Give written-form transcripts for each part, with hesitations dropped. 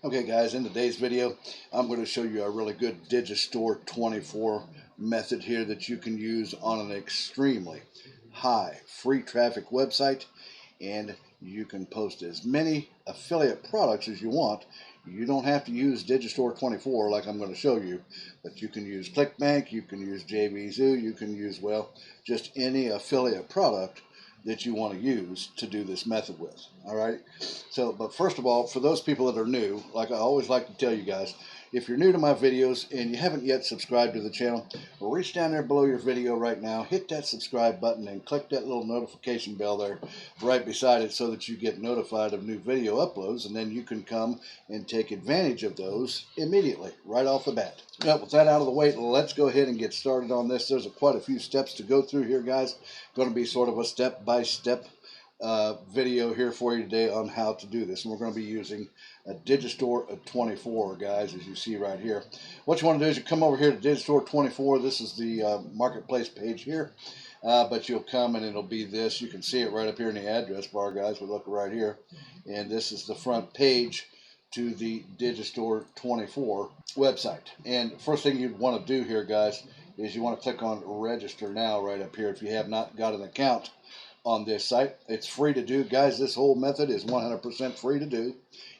Okay guys, in today's video I'm going to show you a really good Digistore24 method here that you can use on an extremely high free traffic website, and you can post as many affiliate products as you want. You don't have to use Digistore24 like I'm going to show you, but you can use CLICKBANK, you can use JVZoo, you can use, well, just any affiliate product that you want to use to do this method with. All right. So, but first of all, for those people that are new, like I always like to tell you guys, if you're new to my videos and you haven't yet subscribed to the channel, well, reach down there below your video right now, hit that subscribe button and click that little notification bell there right beside it so that you get notified of new video uploads, and then you can come and take advantage of those immediately, right off the bat. Well, with that out of the way, let's go ahead and get started on this. There's quite a few steps to go through here, guys. Going to be sort of a step-by-step video here for you today on how to do this. And we're going to be using a Digistore24, guys, as you see right here. What you want to do is you come over here to Digistore24. This is the marketplace page here. But you'll come and it'll be this. You can see it right up here in the address bar, guys. We look right here. And this is the front page to the Digistore24 website. And first thing you'd want to do here, guys, is you want to click on register now right up here if you have not got an account on this site. It's free to do, guys. This whole method is 100% free to do,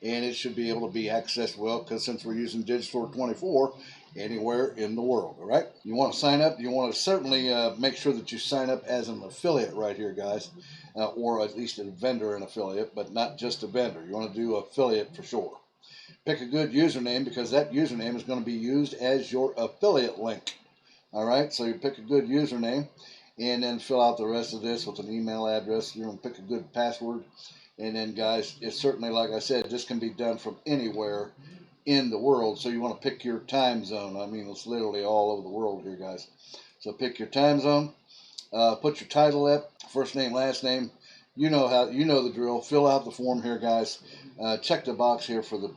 and it should be able to be accessed well, because since we're using Digistore24 anywhere in the world. All right, you want to sign up. You want to certainly make sure that you sign up as an affiliate right here, guys, or at least a vendor and affiliate, but not just a vendor. You want to do affiliate for sure. Pick a good username, because that username is going to be used as your affiliate link. All right, so you pick a good username, and then fill out the rest of this with an email address. You're going to pick a good password. And then, guys, it's certainly, like I said, this can be done from anywhere in the world. So you want to pick your time zone. I mean, it's literally all over the world here, guys. So pick your time zone. Put your title up, first name, last name. You know the drill. Fill out the form here, guys. Check the box here for the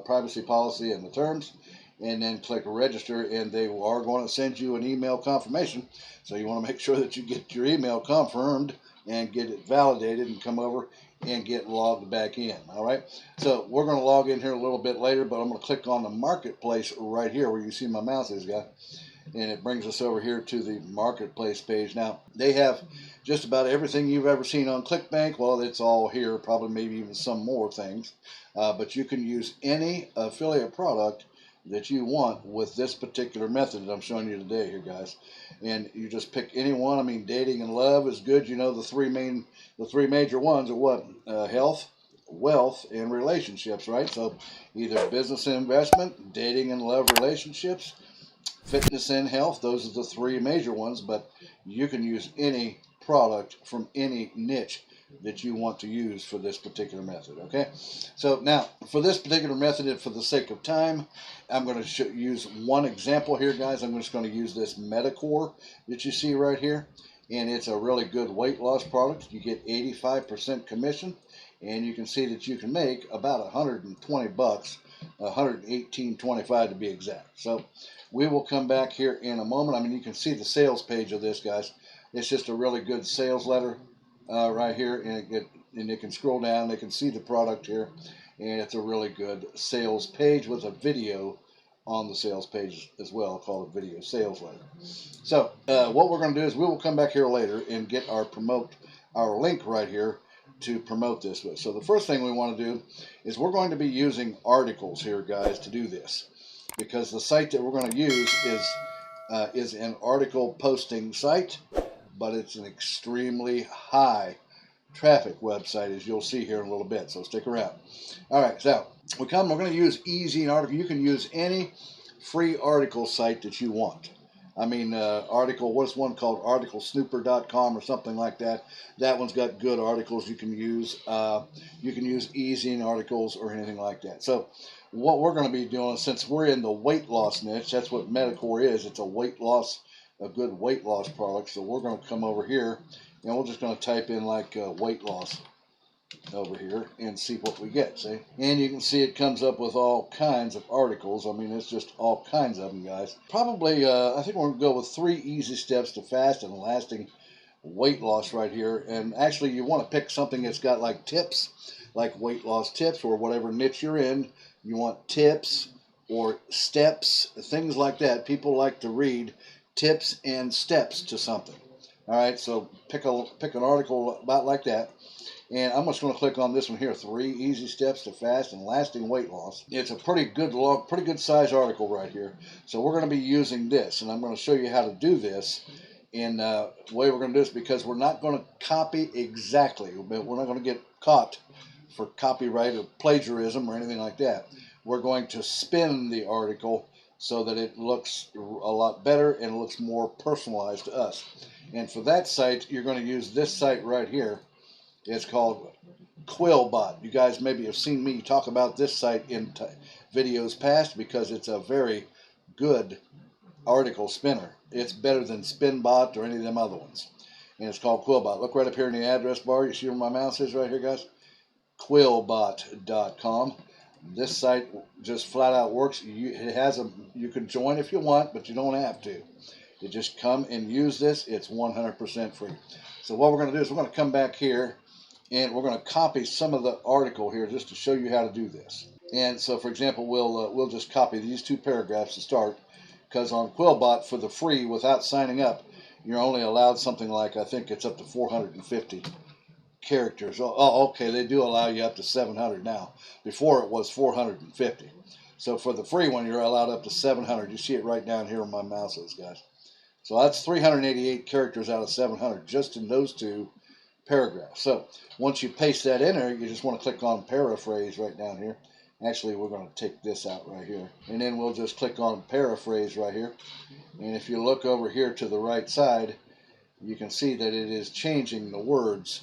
privacy policy and the terms, and then click register, and they are going to send you an email confirmation. So you want to make sure that you get your email confirmed and get it validated and come over and get logged back in. All right, so we're going to log in here a little bit later, but I'm going to click on the marketplace right here where you see my mouse is, guys, and it brings us over here to the marketplace page. Now, they have just about everything you've ever seen on ClickBank. Well, it's all here, probably maybe even some more things, but you can use any affiliate product that you want with this particular method that I'm showing you today here, guys. And you just pick any one. I mean, dating and love is good. You know, the three major ones are what? Health, wealth, and relationships, right? So either business and investment, dating and love, relationships, fitness and health. Those are the three major ones, but you can use any product from any niche that you want to use for this particular method. Okay, so now for this particular method, and for the sake of time, I'm going to use one example here, guys. I'm just going to use this Metacore that you see right here, and it's a really good weight loss product. You get 85% commission, and you can see that you can make about 120 bucks, 118.25 to be exact. So we will come back here in a moment. I mean, you can see the sales page of this, guys. It's just a really good sales letter right here, and they can scroll down. They can see the product here, and it's a really good sales page with a video on the sales page as well, called a video sales letter. So what we're going to do is we will come back here later and get our link right here to promote this with. So the first thing we want to do is we're going to be using articles here, guys, to do this, because the site that we're going to use is an article posting site, but it's an extremely high traffic website, as you'll see here in a little bit, so stick around. All right, so we're going to use easy and article. You can use any free article site that you want. I mean, what's one called articlesnooper.com or something like that. That one's got good articles you can use. You can use easy articles or anything like that. So what we're going to be doing, since we're in the weight loss niche, that's what Metacore is. It's a good weight loss product. So we're going to come over here, and we're just going to type in like weight loss over here and see what we get, see? And you can see it comes up with all kinds of articles. I mean, it's just all kinds of them, guys. Probably, I think we're going to go with 3 easy steps to fast and lasting weight loss right here. And actually, you want to pick something that's got like tips, like weight loss tips or whatever niche you're in. you want tips or steps, things like that. People like to read tips and steps to something. All right, so pick an article about like that. And I'm just going to click on this one here, 3 Easy Steps to Fast and Lasting Weight Loss. It's a pretty good size article right here. So we're going to be using this, and I'm going to show you how to do this. And the way we're going to do this, because we're not going to copy exactly, but we're not going to get caught for copyright or plagiarism or anything like that. We're going to spin the article so that it looks a lot better and looks more personalized to us. And for that site, you're going to use this site right here. It's called Quillbot. You guys maybe have seen me talk about this site in videos past because it's a very good article spinner. It's better than Spinbot or any of them other ones. And it's called Quillbot. Look right up here in the address bar. You see where my mouse is right here, guys? Quillbot.com. This site just flat out works. You can join if you want, but you don't have to. You just come and use this. It's 100% free. So what we're going to do is we're going to come back here and we're going to copy some of the article here just to show you how to do this. And so, for example, we'll just copy these 2 paragraphs to start, because on Quillbot for the free, without signing up, you're only allowed something like, I think it's up to 450 characters. Oh, okay, they do allow you up to 700 now. Before it was 450. So for the free one, you're allowed up to 700. You see it right down here where my mouse is, guys. So that's 388 characters out of 700 just in those 2 paragraphs. So once you paste that in there, you just want to click on paraphrase right down here. Actually, we're going to take this out right here. And then we'll just click on paraphrase right here. And if you look over here to the right side, you can see that it is changing the words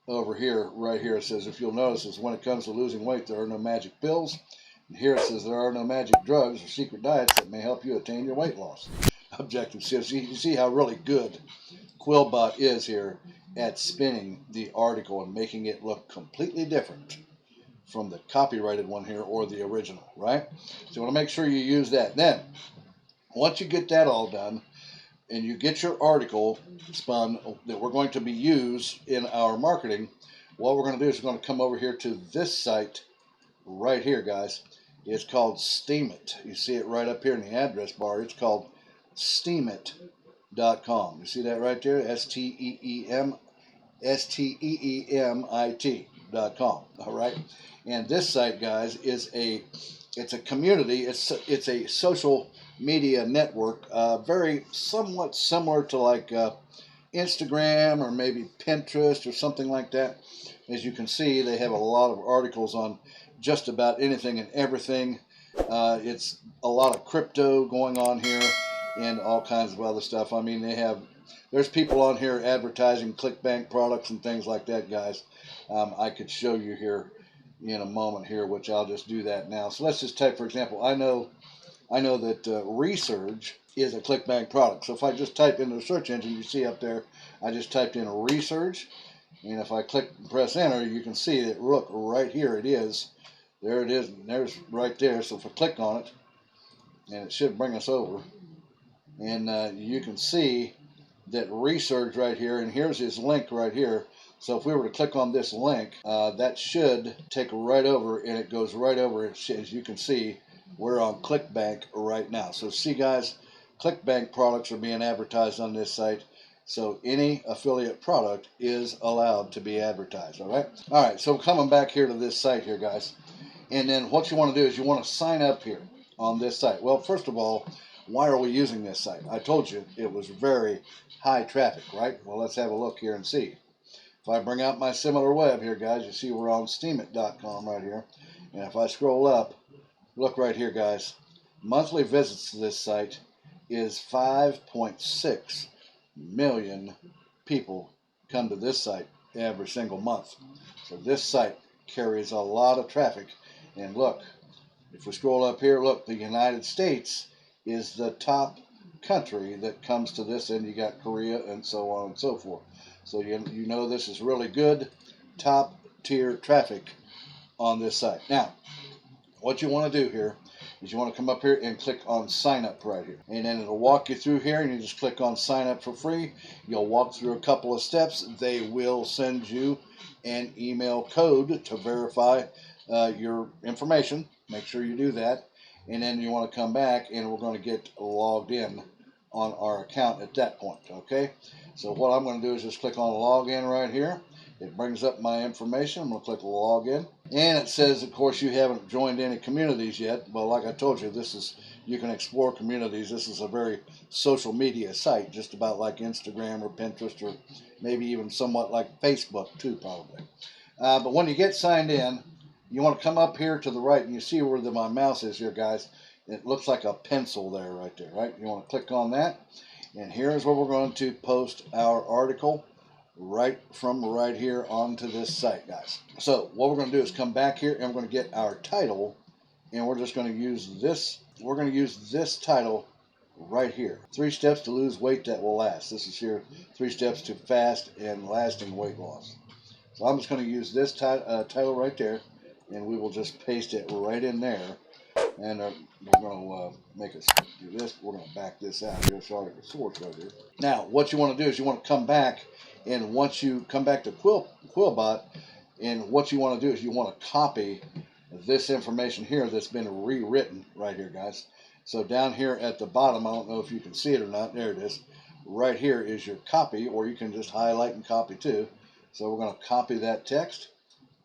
over here. Right here it says, if you'll notice, is when it comes to losing weight, there are no magic pills. And here it says there are no magic drugs or secret diets that may help you attain your weight loss objectives. So you see how really good Quillbot is here at spinning the article and making it look completely different from the copyrighted one here or the original, right? So you want to make sure you use that. Then, once you get that all done and you get your article spun that we're going to be used in our marketing, what we're going to do is we're going to come over here to this site right here, guys. It's called Steemit. You see it right up here in the address bar. It's called Steemit.com. You see that right there? Steemit.com. All right. And this site, guys, it's a community. It's a social media network, very somewhat similar to like Instagram or maybe Pinterest or something like that. As you can see, they have a lot of articles on just about anything and everything. It's a lot of crypto going on here and all kinds of other stuff. I mean, there's people on here advertising CLICKBANK products and things like that, guys. I could show you here in a moment here, which I'll just do that now. So let's just type, for example, I know that research is a CLICKBANK product. So if I just type in the search engine, you see up there, I just typed in research. And if I click and press enter, you can see that, look, right here it is. There it is, and there's right there. So if I click on it, and it should bring us over, and you can see that research right here, and here's his link right here. So if we were to click on this link, that should take right over, and it goes right over. As you can see, we're on CLICKBANK right now. So see, guys, CLICKBANK products are being advertised on this site. So any affiliate product is allowed to be advertised, all right? All right, so coming back here to this site here, guys. And then what you want to do is you want to sign up here on this site. Well, first of all, why are we using this site? I told you it was very high traffic, right? Well, let's have a look here and see. If I bring out my similar web here, guys, you see we're on Steemit.com right here. And if I scroll up, look right here, guys. Monthly visits to this site is 5.6 million people come to this site every single month. So this site carries a lot of traffic. And look, if we scroll up here, look, the United States is the top country that comes to this, and you got Korea and so on and so forth. So you know this is really good top tier traffic on this site. Now, what you want to do here is you want to come up here and click on sign up right here, and then it'll walk you through here, and you just click on sign up for free. You'll walk through a couple of steps. They will send you an email code to verify your information, make sure you do that. And then you want to come back and we're going to get logged in on our account at that point. Okay, so what I'm going to do is just click on login right here. It brings up my information. I'm going to click login, and it says, of course, you haven't joined any communities yet. Well, like I told you, you can explore communities. This is a very social media site, just about like Instagram or Pinterest, or maybe even somewhat like Facebook too, probably. But when you get signed in, you want to come up here to the right, and you see where my mouse is here, guys. It looks like a pencil there, right there, right? You want to click on that, and here's where we're going to post our article right from right here onto this site, guys. So what we're going to do is come back here, and we're going to get our title, and we're just going to use this. We're going to use this title right here. 3 steps to lose weight that will last. This is here, 3 steps to fast and lasting weight loss. So I'm just going to use this title right there, and we will just paste it right in there. And we're going to make us do this. We're going to back this out here. Sorry for source right here. Now, what you want to do is you want to come back, and once you come back to Quillbot, and what you want to do is you want to copy this information here that's been rewritten right here, guys. So down here at the bottom, I don't know if you can see it or not. There it is. Right here is your copy, or you can just highlight and copy too. So we're going to copy that text,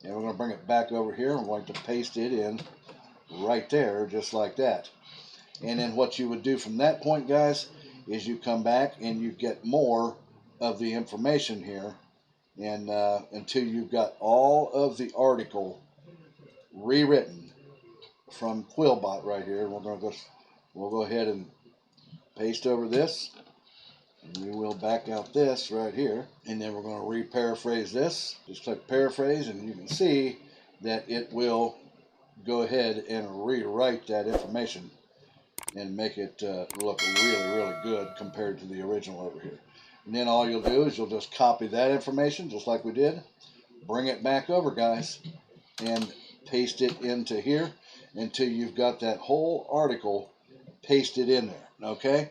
and we're going to bring it back over here. We're going to paste it in right there, just like that. And then what you would do from that point, guys, is you come back and you get more of the information here, and until you've got all of the article rewritten from Quillbot right here. We'll go ahead and paste over this, and we will back out this right here, and then we're going to re-paraphrase this. Just click paraphrase, and you can see that it will go ahead and rewrite that information and make it look really, really good compared to the original over here. And then all you'll do is you'll just copy that information just like we did, bring it back over, guys, and paste it into here until you've got that whole article pasted in there. Okay,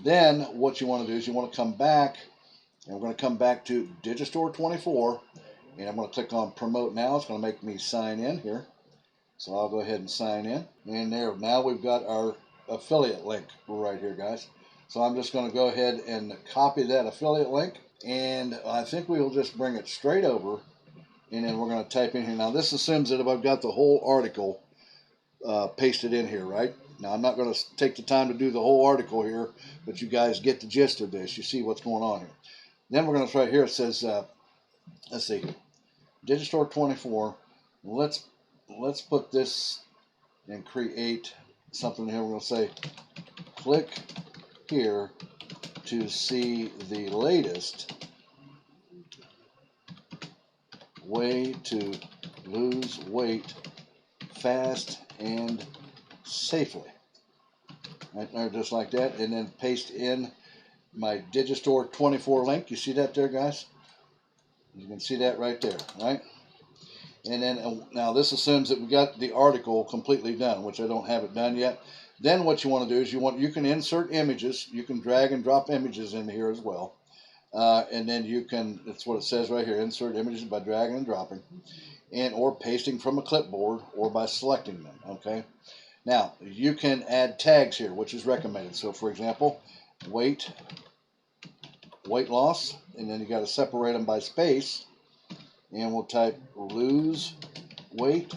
then what you want to do is you want to come back, and we're going to come back to Digistore24, and I'm going to click on promote now. It's going to make me sign in here. So I'll go ahead and sign in. And there, now we've got our affiliate link right here, guys. So I'm just going to go ahead and copy that affiliate link. And I think we will just bring it straight over. And then we're going to type in here. Now this assumes that if I've got the whole article pasted in here, right? Now I'm not going to take the time to do the whole article here, but you guys get the gist of this. You see what's going on here. Then we're going to try here. It says, let's see, Digistore24. Let's put this and create something here. We're going to say, click here to see the latest way to lose weight fast and safely. Right there, just like that. And then paste in my Digistore24 link. You see that there, guys? You can see that right there, right? And then now this assumes that we got the article completely done, which I don't have it done yet. Then what you want to do is you can insert images. You can drag and drop images in here as well. And then you can, that's what it says right here, insert images by dragging and dropping, and or pasting from a clipboard, or by selecting them. Okay. Now you can add tags here, which is recommended. So for example, weight loss, and then you got to separate them by space. And we'll type lose weight,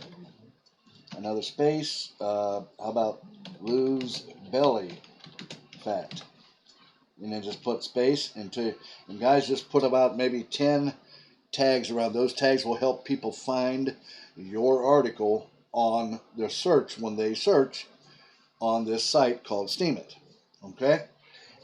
another space. How about lose belly fat? And then just put space into, and guys, just put about maybe 10 tags around. Those tags will help people find your article on their search when they search on this site called Steemit. Okay?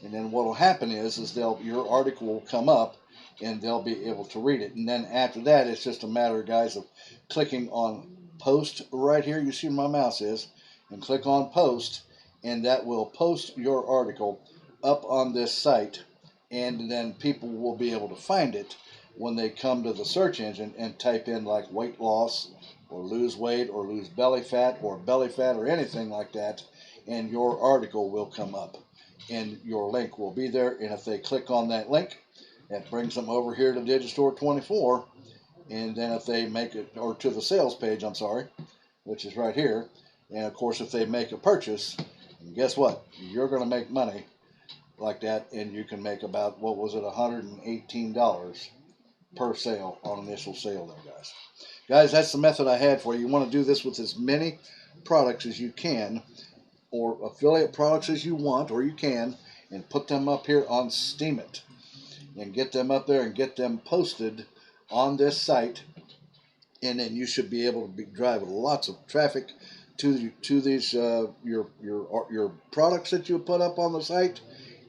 And then what will happen is your article will come up, and they'll be able to read it. And then after that, it's just a matter, guys, of clicking on post right here. You see where my mouse is, and click on post, and that will post your article up on this site, and then people will be able to find it when they come to the search engine and type in like weight loss, or lose weight, or lose belly fat, or anything like that, and your article will come up, and your link will be there. And if they click on that link, that brings them over here to Digistore24, and then if they make it, or to the sales page, I'm sorry, which is right here, And of course, if they make a purchase, and guess what? You're going to make money like that, and you can make about, what was it, $118 per sale on initial sale there, guys. Guys, that's the method I had for you. You want to do this with as many products as you can, or affiliate products as you want, or you can, and put them up here on Steemit, and get them up there and get them posted on this site, and then you should be able to drive lots of traffic to these your products that you put up on the site,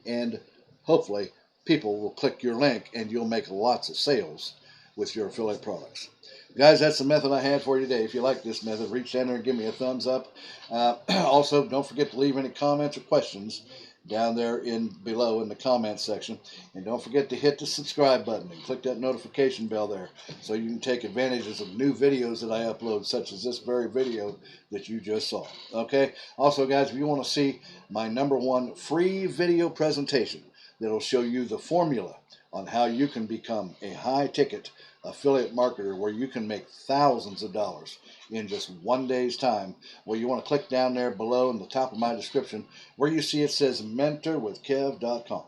and hopefully people will click your link and you'll make lots of sales with your affiliate products. Guys, that's the method I had for you today. If you like this method, reach down there and give me a thumbs up. Also, don't forget to leave any comments or questions down there below in the comments section. And don't forget to hit the subscribe button and click that notification bell there so you can take advantages of new videos that I upload, such as this very video that you just saw. Okay? Also, guys, if you want to see my #1 free video presentation that'll show you the formula on how you can become a high-ticket affiliate marketer where you can make thousands of dollars in just one day's time, well, you want to click down there below in the top of my description where you see it says mentorwithkev.com,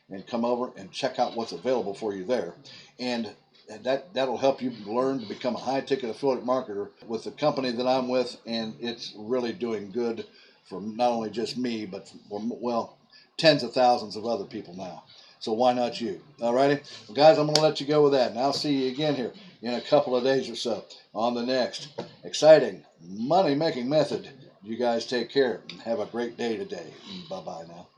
and come over and check out what's available for you there. And that'll help you learn to become a high-ticket affiliate marketer with the company that I'm with, and it's really doing good for not only just me, but for, well, tens of thousands of other people now. So why not you? Alrighty? Well, guys, I'm going to let you go with that. And I'll see you again here in a couple of days or so on the next exciting money-making method. You guys take care and have a great day today. Bye-bye now.